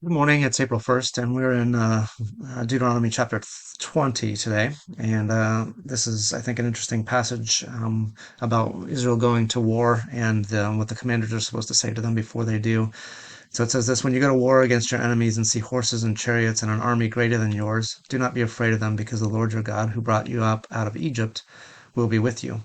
Good morning. It's April 1st, and we're in Deuteronomy chapter 20 today. And this is, I think, an interesting passage about Israel going to war and what the commanders are supposed to say to them before they do. So it says this: When you go to war against your enemies and see horses and chariots and an army greater than yours, do not be afraid of them, because the Lord your God, who brought you up out of Egypt, will be with you.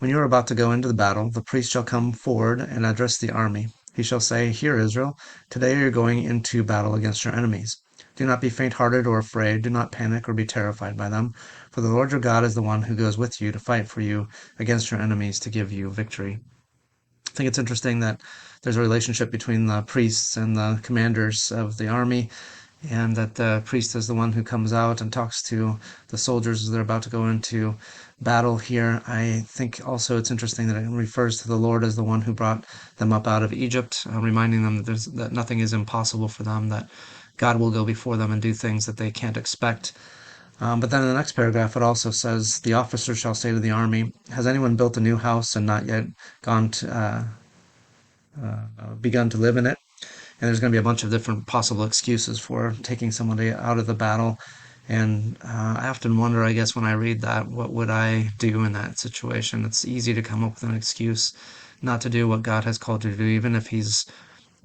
When you are about to go into the battle, the priest shall come forward and address the army. He shall say, Hear, Israel, today you are going into battle against your enemies. Do not be faint-hearted or afraid. Do not panic or be terrified by them, for the Lord your God is the one who goes with you to fight for you against your enemies to give you victory. I think it's interesting that there's a relationship between the priests and the commanders of the army, and that the priest is the one who comes out and talks to the soldiers as they're about to go into battle here. I think also it's interesting that it refers to the Lord as the one who brought them up out of Egypt, reminding them that nothing is impossible for them, that God will go before them and do things that they can't expect. But then in the next paragraph, it also says, The officer shall say to the army, Has anyone built a new house and not yet gone to, begun to live in it? And there's going to be a bunch of different possible excuses for taking somebody out of the battle. And I often wonder, I guess, when I read that, what would I do in that situation? It's easy to come up with an excuse not to do what God has called you to do, even if He's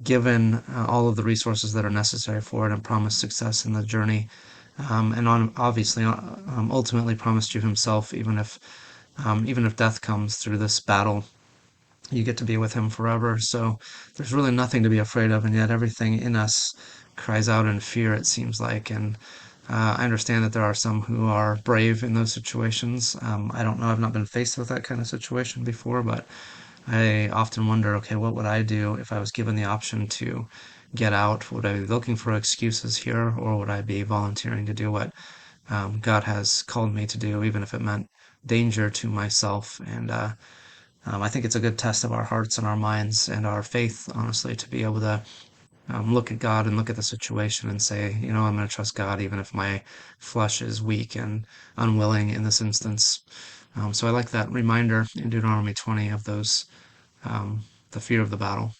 given all of the resources that are necessary for it and promised success in the journey. Obviously, ultimately promised you Himself, even if death comes through this battle, you get to be with him forever. So there's really nothing to be afraid of, and yet everything in us cries out in fear, it seems like. And I understand that there are some who are brave in those situations. I don't know, I've not been faced with that kind of situation before, but I often wonder, okay, what would I do if I was given the option to get out? Would I be looking for excuses here, or would I be volunteering to do what God has called me to do, even if it meant danger to myself? And I think it's a good test of our hearts and our minds and our faith, honestly, to be able to look at God and look at the situation and say, I'm going to trust God even if my flesh is weak and unwilling in this instance. So I like that reminder in Deuteronomy 20 of the fear of the battle.